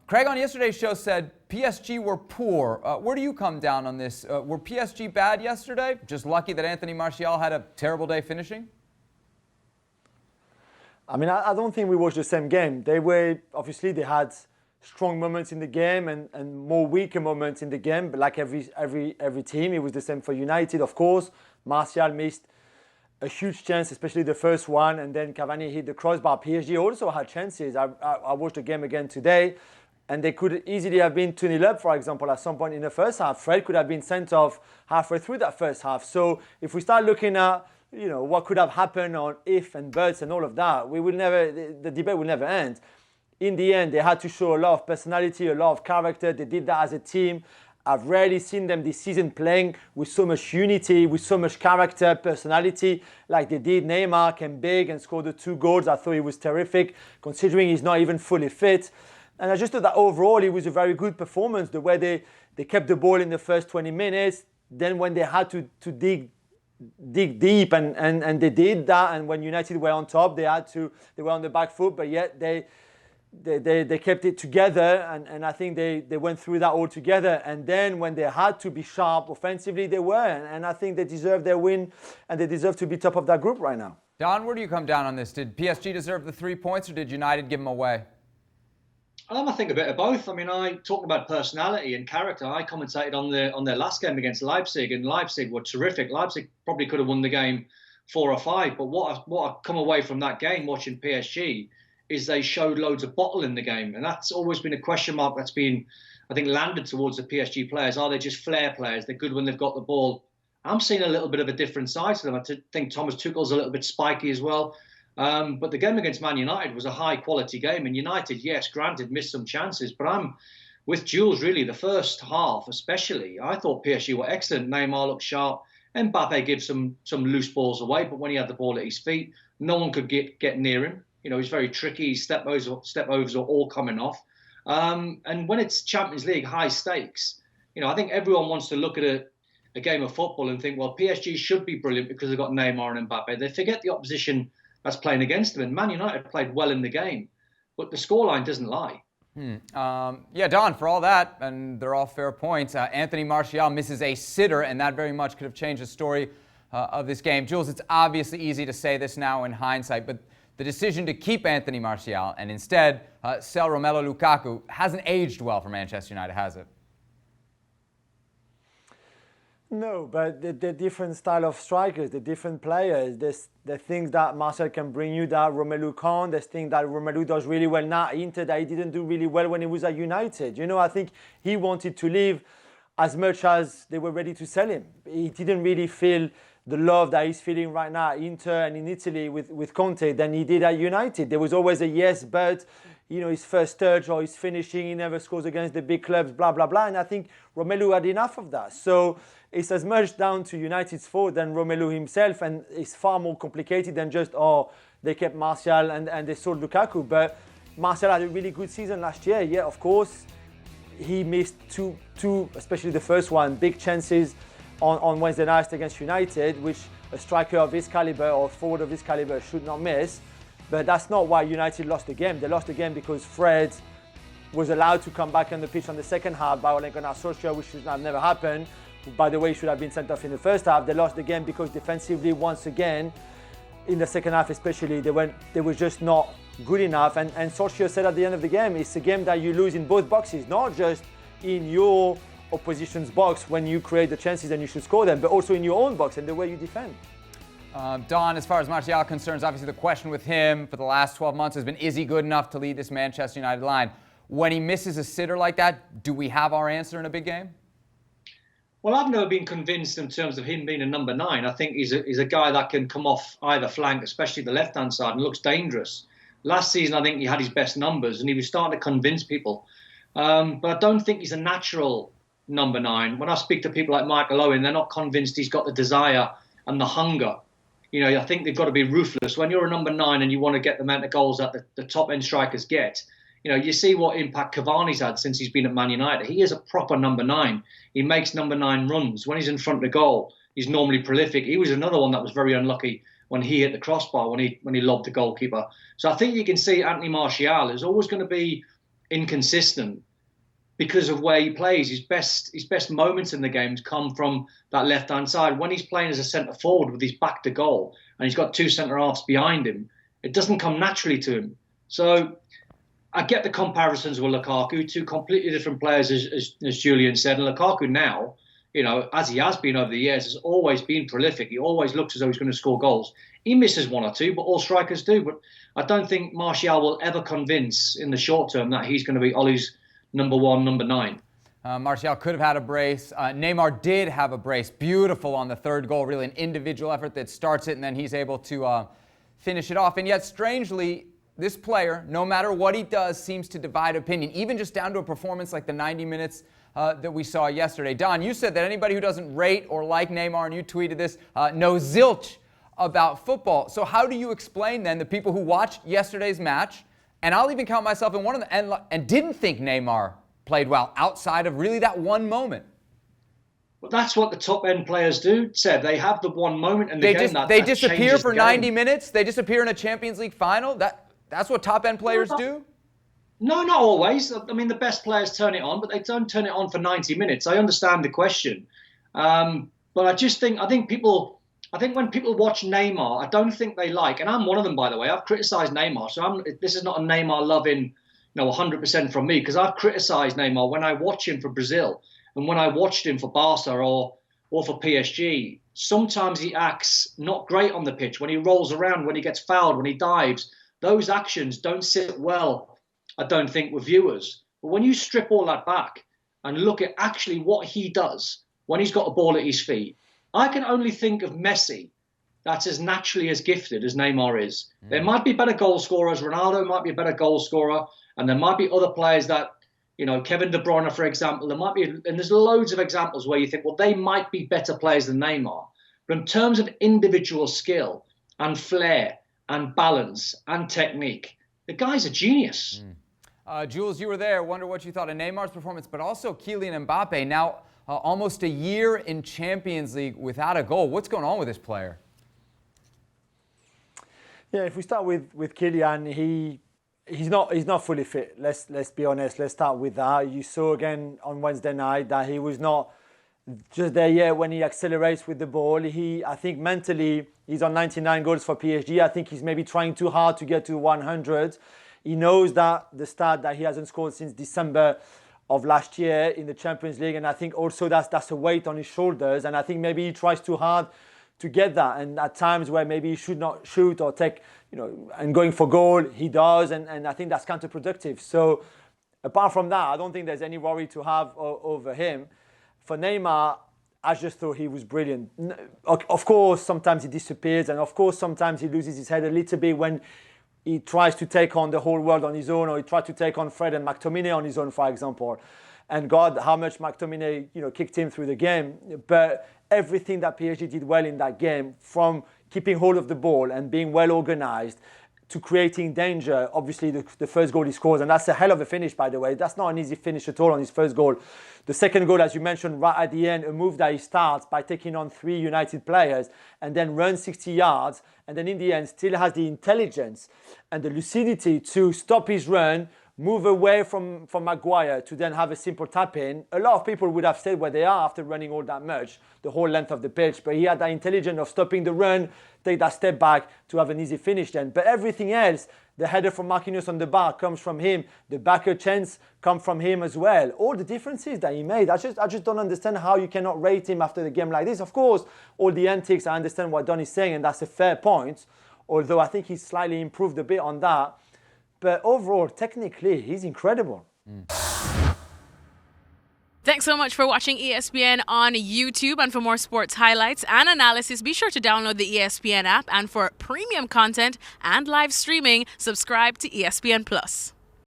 Craig on yesterday's show said PSG were poor. Where do you come down on this? Were PSG bad yesterday? Just lucky that Anthony Martial had a terrible day finishing? I mean, I don't think we watched the same game. They had strong moments in the game and more weaker moments in the game. But like every team, it was the same for United, of course. Martial missed a huge chance, especially the first one, and then Cavani hit the crossbar. PSG also had chances. I watched the game again today, and they could easily have been 2-0 up, for example, at some point in the first half. Fred could have been sent off halfway through that first half. So if we start looking at what could have happened on if and buts and all of that, the debate will never end. In the end, they had to show a lot of personality, a lot of character. They did that as a team. I've rarely seen them this season playing with so much unity, with so much character, personality, like they did. Neymar came big and scored the 2 goals. I thought he was terrific, considering he's not even fully fit. And I just thought that overall it was a very good performance, the way they kept the ball in the first 20 minutes. Then when they had to dig deep, and they did that. And when United were on top, they were on the back foot, but yet they kept it together, and I think they went through that all together. And then when they had to be sharp offensively, they were. And I think they deserve their win, and they deserve to be top of that group right now. Don, where do you come down on this? Did PSG deserve the 3 points, or did United give them away? I think a bit of both. I mean, I talked about personality and character. I commentated on their last game against Leipzig, and Leipzig were terrific. Leipzig probably could have won the game 4 or 5. But what I've come away from that game watching PSG is they showed loads of bottle in the game, and that's always been a question mark that's been, I think, landed towards the PSG players. Are they just flair players? They're good when they've got the ball. I'm seeing a little bit of a different side to them. I think Thomas Tuchel's a little bit spiky as well. But the game against Man United was a high-quality game. And United, yes, granted, missed some chances. But I'm with Jules, really, the first half especially. I thought PSG were excellent. Neymar looked sharp. Mbappe gave some loose balls away. But when he had the ball at his feet, no one could get near him. He's very tricky. His step overs are all coming off. And when it's Champions League, high stakes, I think everyone wants to look at a game of football and think, well, PSG should be brilliant because they've got Neymar and Mbappe. They forget the opposition that's playing against them. And Man United played well in the game, but the scoreline doesn't lie. Yeah, Don, for all that, and they're all fair points, Anthony Martial misses a sitter, and that very much could have changed the story of this game. Jules, it's obviously easy to say this now in hindsight, but the decision to keep Anthony Martial and instead sell Romelu Lukaku hasn't aged well for Manchester United, has it? No, but the different style of strikers, the different players, there's the things that Martial can bring you that Romelu can't. There's things that Romelu does really well now at Inter that he didn't do really well when he was at United. I think he wanted to leave as much as they were ready to sell him. He didn't really feel the love that he's feeling right now at Inter and in Italy with Conte than he did at United. There was always a yes, but his first touch or his finishing, he never scores against the big clubs, blah, blah, blah. And I think Romelu had enough of that. So it's as much down to United's fault than Romelu himself, and it's far more complicated than just, they kept Martial and they sold Lukaku. But Martial had a really good season last year. Yeah, of course, he missed two, especially the first one, big chances on Wednesday night against United, which a striker of his caliber or forward of his caliber should not miss. But that's not why United lost the game. They lost the game because Fred was allowed to come back on the pitch on the second half by Ole Gunnar Solskjaer, which should have never happened. By the way, he should have been sent off in the first half. They lost the game because defensively, once again, in the second half especially, they were just not good enough. And Solskjaer said at the end of the game, it's a game that you lose in both boxes, not just in your opposition's box when you create the chances and you should score them, but also in your own box and the way you defend. Don, as far as Martial concerns, obviously the question with him for the last 12 months has been, is he good enough to lead this Manchester United line? When he misses a sitter like that, do we have our answer in a big game? Well, I've never been convinced in terms of him being a number 9. I think he's a guy that can come off either flank, especially the left-hand side, and looks dangerous. Last season, I think he had his best numbers, and he was starting to convince people. But I don't think he's a natural number 9. When I speak to people like Michael Owen, they're not convinced he's got the desire and the hunger. I think they've got to be ruthless. When you're a number 9 and you want to get the amount of goals that the top-end strikers get, you see what impact Cavani's had since he's been at Man United. He is a proper number 9. He makes number 9 runs. When he's in front of the goal, he's normally prolific. He was another one that was very unlucky when he hit the crossbar, when he lobbed the goalkeeper. So I think you can see Anthony Martial is always going to be inconsistent because of where he plays. His best moments in the games come from that left-hand side. When he's playing as a centre-forward with his back to goal and he's got two centre-halves behind him, it doesn't come naturally to him. So I get the comparisons with Lukaku, two completely different players, as Julian said. And Lukaku now, as he has been over the years, has always been prolific. He always looks as though he's going to score goals. He misses one or two, but all strikers do. But I don't think Martial will ever convince in the short term that he's going to be Ollie's number 1, number 9. Martial could have had a brace. Neymar did have a brace. Beautiful on the third goal. Really an individual effort that starts it, and then he's able to finish it off. And yet, strangely, this player, no matter what he does, seems to divide opinion, even just down to a performance like the 90 minutes that we saw yesterday. Don, you said that anybody who doesn't rate or like Neymar, and you tweeted this, knows zilch about football. So how do you explain then the people who watched yesterday's match, and I'll even count myself in one of them, and didn't think Neymar played well outside of really that one moment? Well, that's what the top-end players do, Seb. They have the one moment in the game they disappear for 90 minutes? They disappear in a Champions League final? That's what top-end players do? No, not always. I mean, the best players turn it on, but they don't turn it on for 90 minutes. I understand the question. But I think when people watch Neymar, I don't think they like, and I'm one of them, by the way. I've criticised Neymar, so this is not a Neymar loving, 100% from me, because I've criticised Neymar when I watch him for Brazil and when I watched him for Barca or for PSG. Sometimes he acts not great on the pitch, when he rolls around, when he gets fouled, when he dives. Those actions don't sit well, I don't think, with viewers. But when you strip all that back and look at actually what he does when he's got a ball at his feet, I can only think of Messi that's as naturally as gifted as Neymar is. There might be better goal scorers. Ronaldo might be a better goal scorer. And there might be other players that, Kevin De Bruyne, for example, and there's loads of examples where you think, well, they might be better players than Neymar. But in terms of individual skill and flair and balance and technique, the guy's a genius. Jules, you were there. Wonder what you thought of Neymar's performance, but also Kylian Mbappe. Now, almost a year in Champions League without a goal. What's going on with this player? Yeah, if we start with Kylian, he's not fully fit. Let's be honest. Let's start with that. You saw again on Wednesday night that he was not just there yet when he accelerates with the ball. I think mentally he's on 99 goals for PSG. I think he's maybe trying too hard to get to 100. He knows that the stat that he hasn't scored since December of last year in the Champions League, and I think also that's a weight on his shoulders. And I think maybe he tries too hard to get that, and at times where maybe he should not shoot or take, and going for goal, he does, and I think that's counterproductive. So apart from that, I don't think there's any worry to have over him. For Neymar, I just thought he was brilliant. Of course, sometimes he disappears, and of course, sometimes he loses his head a little bit when he tries to take on the whole world on his own, or he tried to take on Fred and McTominay on his own, for example. And God, how much McTominay, kicked him through the game. But everything that PSG did well in that game, from keeping hold of the ball and being well organized to creating danger. Obviously, the first goal he scores, and that's a hell of a finish, by the way. That's not an easy finish at all on his first goal. The second goal, as you mentioned, right at the end, a move that he starts by taking on 3 United players and then runs 60 yards, and then in the end still has the intelligence and the lucidity to stop his run, move away from Maguire to then have a simple tap-in. A lot of people would have stayed where they are after running all that much, the whole length of the pitch. But he had that intelligence of stopping the run, take that step back to have an easy finish then. But everything else, the header from Marquinhos on the bar comes from him. The backer chance come from him as well. All the differences that he made. I just don't understand how you cannot rate him after the game like this. Of course, all the antics, I understand what Don is saying, and that's a fair point. Although I think he's slightly improved a bit on that. But overall, technically, he's incredible. Thanks so much for watching ESPN on YouTube. And for more sports highlights and analysis, be sure to download the ESPN app. And for premium content and live streaming, subscribe to ESPN Plus.